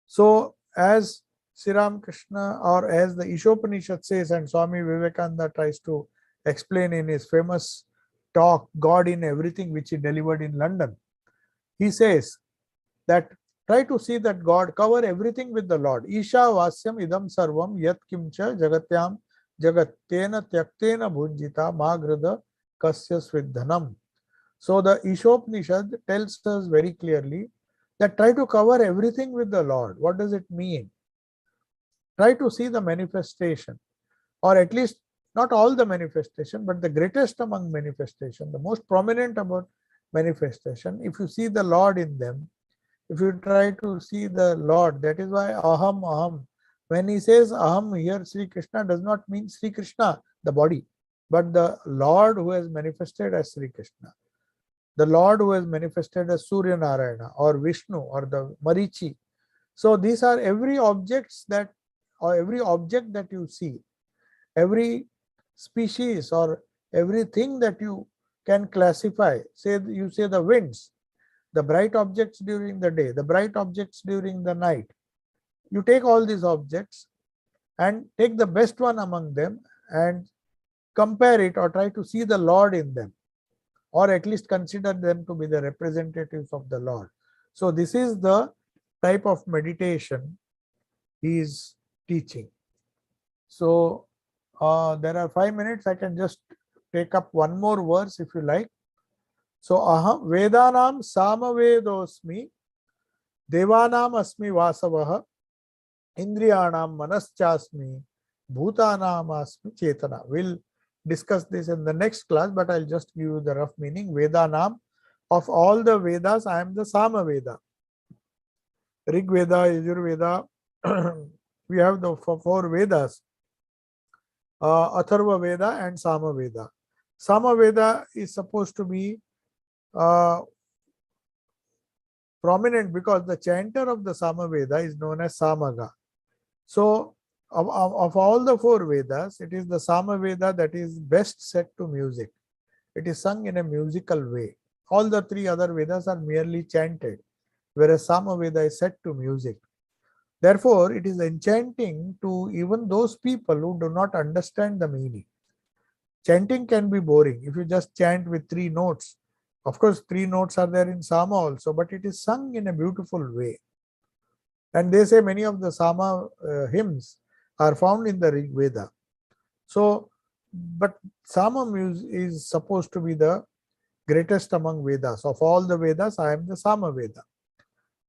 so as Sri Ram Krishna, or as the Ishopanishad says, and Swami Vivekananda tries to explain in his famous talk, God in Everything, which he delivered in London, he says that try to see that God, cover everything with the Lord. Isha vasyam idam sarvam yat kimcha jagatyam jagattena tyaktena bhunjita magrada kasya svidhanam. So the Ishopanishad tells us very clearly that try to cover everything with the Lord. What does it mean? Try to see the manifestation, or at least not all the manifestation, but the greatest among manifestation, the most prominent about manifestation. If you see the Lord in them, if you try to see the Lord, that is why aham, aham. When he says aham here, Sri Krishna does not mean Sri Krishna, the body, but the Lord who has manifested as Sri Krishna. The Lord who has manifested as Surya Narayana or Vishnu or the Marichi. So these are every object that you see, every species or everything that you can classify. Say you say the winds, the bright objects during the day, the bright objects during the night. You take all these objects and take the best one among them and compare it, or try to see the Lord in them, or at least consider them to be the representatives of the Lord. So this is the type of meditation he is teaching. So there are 5 minutes. I can just take up one more verse if you like. So aham Vedanam Samavedosmi, Devanam Asmi Vasavaha, Indriyanam Manaschasmi, Bhutanam Asmi Chetana. We'll discuss this in the next class, but I'll just give you the rough meaning. Vedanam, of all the Vedas, I am the Samaveda. Rig Veda, Yajur Veda, we have the four Vedas, Atharva Veda and Sama Veda. Sama Veda is supposed to be prominent because the chanter of the Sama Veda is known as Samaga. So, of all the four Vedas, it is the Sama Veda that is best set to music. It is sung in a musical way. All the three other Vedas are merely chanted, whereas Sama Veda is set to music. Therefore, it is enchanting to even those people who do not understand the meaning. Chanting can be boring if you just chant with three notes. Of course, three notes are there in Sama also, but it is sung in a beautiful way. And they say many of the Sama hymns are found in the Rig Veda. So, but Sama music is supposed to be the greatest among Vedas. Of all the Vedas, I am the Sama Veda.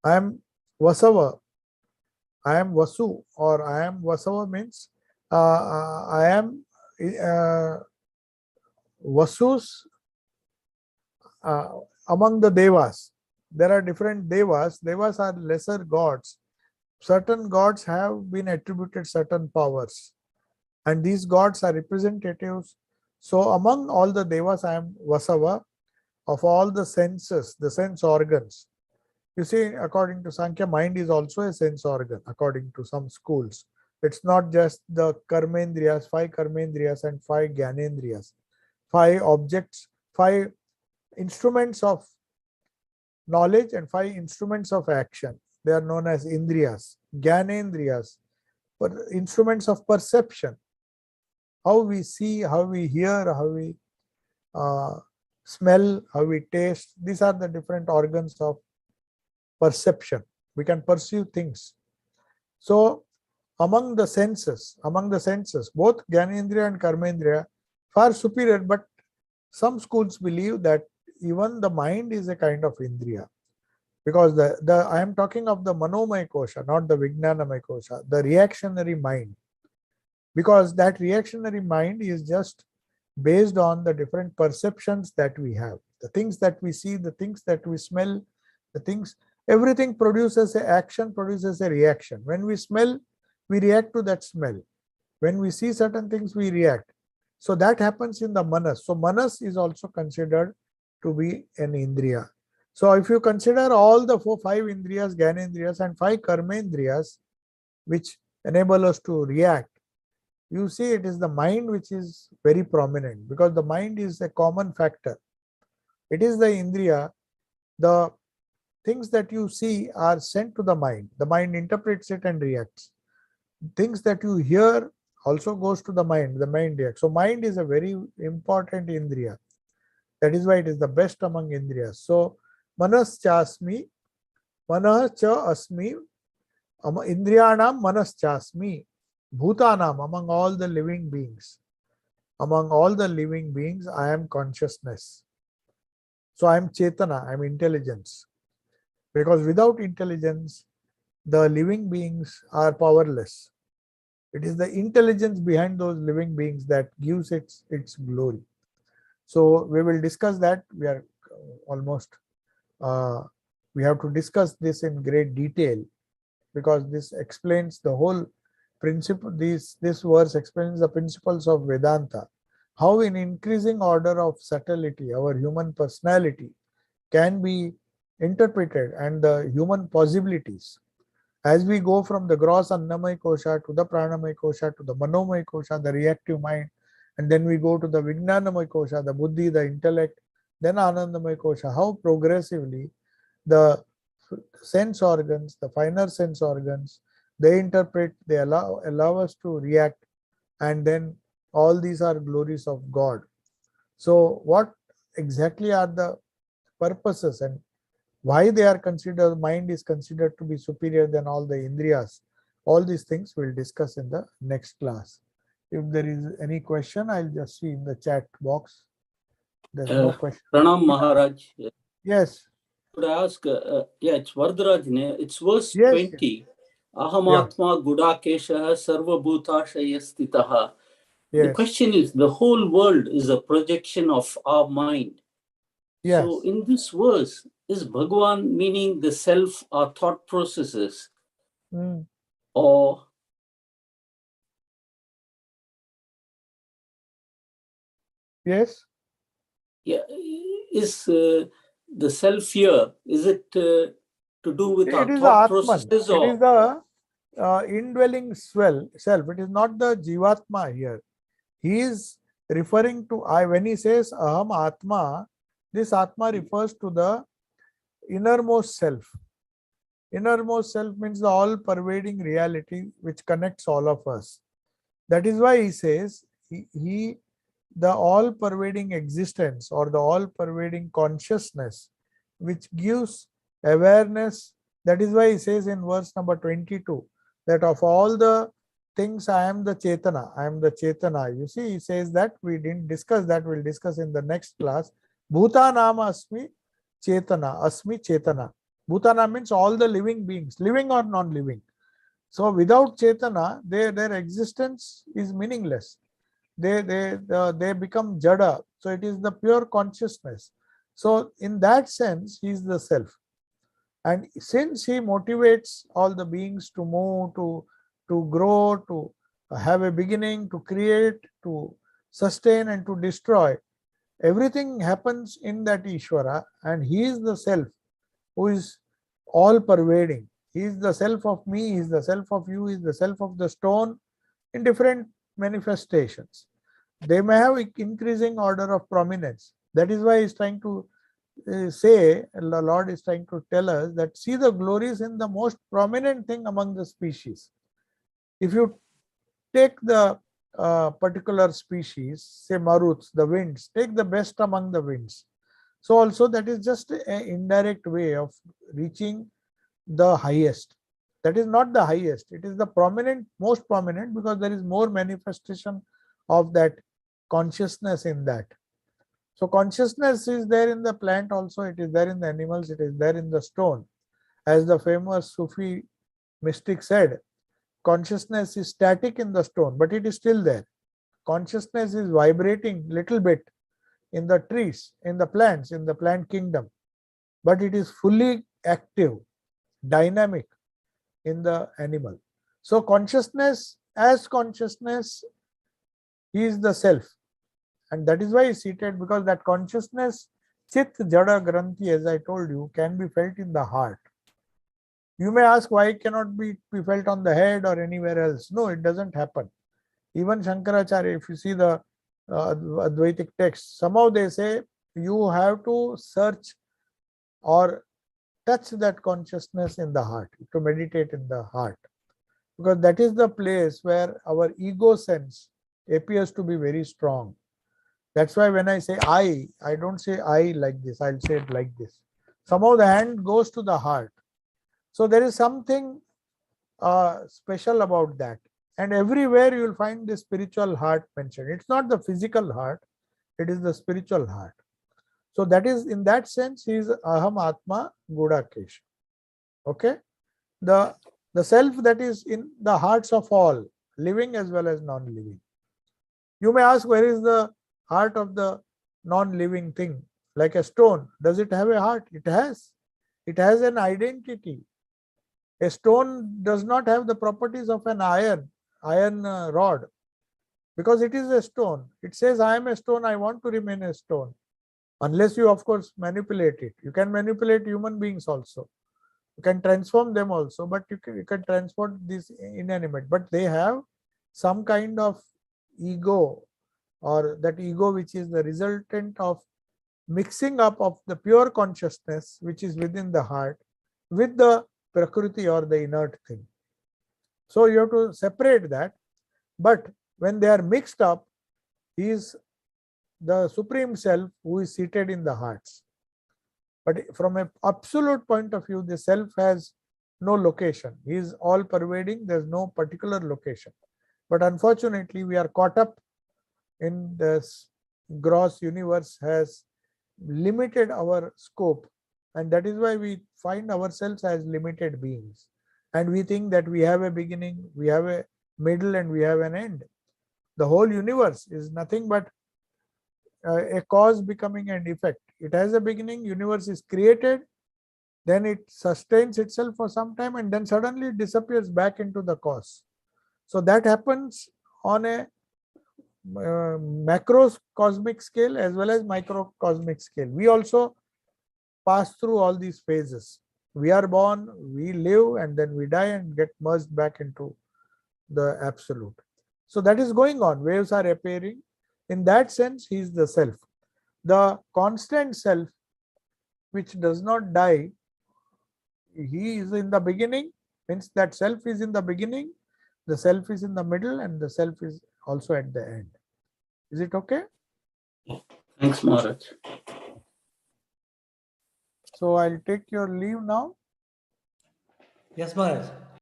I am Vasava. I am Vasu, or I am Vasava means I am Vasus among the Devas. There are different Devas. Devas are lesser gods. Certain gods have been attributed certain powers, and these gods are representatives. So among all the Devas, I am Vasava. Of all the senses, the sense organs. You see, according to Sankhya, mind is also a sense organ, according to some schools. It's not just the karmendriyas, 5 karmendriyas and 5 gyanendriyas. 5 objects, 5 instruments of knowledge and 5 instruments of action. They are known as indriyas, gyanendriyas, instruments of perception. How we see, how we hear, how we smell, how we taste. These are the different organs of perception. We can perceive things. So among the senses, both Gyanendriya and Karmendriya far superior, but some schools believe that even the mind is a kind of Indriya. Because I am talking of the Manomaya Kosha, not the Vijnanamaya Kosha, the reactionary mind. Because that reactionary mind is just based on the different perceptions that we have. The things that we see, the things that we smell, the things, everything produces an action, produces a reaction. When we smell, we react to that smell. When we see certain things, we react. So that happens in the manas. So manas is also considered to be an indriya. So if you consider all the 5 indriyas, gyanendriyas and 5 karmendriyas, which enable us to react, you see it is the mind which is very prominent, because the mind is a common factor. It is the indriya. The things that you see are sent to the mind. The mind interprets it and reacts. Things that you hear also goes to the mind reacts. So mind is a very important indriya. That is why it is the best among indriyas. So manas chasmi, manah cha asmi, indriyanam manas chasmi, bhutanam, among all the living beings. Among all the living beings, I am consciousness. So I am chetana, I am intelligence. Because without intelligence, the living beings are powerless. It is the intelligence behind those living beings that gives its glory. So we will discuss that. We are almost, we have to discuss this in great detail, because this explains the whole principle. This verse explains the principles of Vedanta. How in increasing order of subtlety, our human personality can be interpreted, and the human possibilities. As we go from the gross Annamaya Kosha to the Pranamaya Kosha to the Manomaya Kosha, the reactive mind, and then we go to the Vijnanamaya Kosha, the Buddhi, the intellect, then Anandamaya Kosha, how progressively the sense organs, the finer sense organs, they interpret, they allow us to react, and then all these are glories of God. So what exactly are the purposes and why they are considered, mind is considered to be superior than all the indriyas? All these things we'll discuss in the next class. If there is any question, I'll just see in the chat box. There's no question. Pranam Maharaj. Yes. Could I ask, it's Vardharaj, it's verse Yes. 20. Ahamatma Gudakesha Sarva Bhutashaya Stitaha. The Yes. question is, the whole world is a projection of our mind. Yes. So in this verse, is Bhagwan meaning the self or thought processes? Or yes. Yeah, is the self here, is it to do with It our is the thought Atman. processes? It is the indwelling self. It is not the Jivatma here. He is referring to I. When he says Aham Atma, this Atma refers to the innermost self. Innermost self means the all-pervading reality which connects all of us. That is why he says the all-pervading existence or the all-pervading consciousness which gives awareness. That is why he says in verse number 22 that of all the things I am the Chetana. I am the Chetana. You see, he says that. We didn't discuss that. We'll discuss in the next class. Bhutanam Asmi Chetana. Asmi Chetana. Bhutana means all the living beings, living or non-living. So without Chetana, their existence is meaningless. They become jada. So it is the pure consciousness. So in that sense, he is the self. And since he motivates all the beings to move, to grow, to have a beginning, to create, to sustain and to destroy, everything happens in that Ishvara, and he is the self who is all pervading. He is the self of me, he is the self of you, he is the self of the stone in different manifestations. They may have increasing order of prominence. That is why he's trying to say, the Lord is trying to tell us that see the glories in the most prominent thing among the species. If you take the particular species, say maruts, the winds, take the best among the winds. So also that is just an indirect way of reaching the highest. That is not the highest. It is the prominent, most prominent, because there is more manifestation of that consciousness in that. So consciousness is there in the plant also, it is there in the animals, it is there in the stone. As the famous Sufi mystic said, consciousness is static in the stone, but it is still there. Consciousness is vibrating little bit in the trees, in the plants, in the plant kingdom, but it is fully active, dynamic in the animal. So consciousness, as consciousness, is the self. And that is why it's seated, because that consciousness, chit jada granthi, as I told you, can be felt in the heart. You may ask why it cannot be felt on the head or anywhere else. No, it doesn't happen. Even Shankaracharya, if you see the Advaitic text, somehow they say you have to search or touch that consciousness in the heart, to meditate in the heart, because that is the place where our ego sense appears to be very strong. That's why when I say I don't say I like this, I'll say it like this. Somehow the hand goes to the heart. So there is something special about that. And everywhere you will find the spiritual heart mentioned. It's not the physical heart, it is the spiritual heart. So that is, in that sense, he is Aham Atma Gudakesha. Okay? The self that is in the hearts of all, living as well as non-living. You may ask, where is the heart of the non-living thing? Like a stone, does it have a heart? It has. It has an identity. A stone does not have the properties of an iron rod, because it is a stone. It says, I am a stone, I want to remain a stone. Unless you, of course, manipulate it. You can manipulate human beings also. You can transform them also, but you can transform this inanimate. But they have some kind of ego, or that ego which is the resultant of mixing up of the pure consciousness which is within the heart with the prakriti or the inert thing. So you have to separate that. But when they are mixed up, he is the Supreme Self who is seated in the hearts. But from an absolute point of view, the self has no location. He is all pervading. There is no particular location. But unfortunately, we are caught up in this gross universe has limited our scope, and that is why we find ourselves as limited beings, and we think that we have a beginning, we have a middle, and we have an end. The whole universe is nothing but a cause becoming an effect. It has a beginning, universe is created, then it sustains itself for some time, and then suddenly it disappears back into the cause. So that happens on a macrocosmic scale as well as microcosmic scale. We also pass through all these phases. We are born, we live, and then we die and get merged back into the absolute. So that is going on. Waves are appearing. In that sense, he is the self. The constant self, which does not die, he is in the beginning, means that self is in the beginning, the self is in the middle, and the self is also at the end. Is it okay? Thanks, Maharaj. So I'll take your leave now. Yes, Maharaj.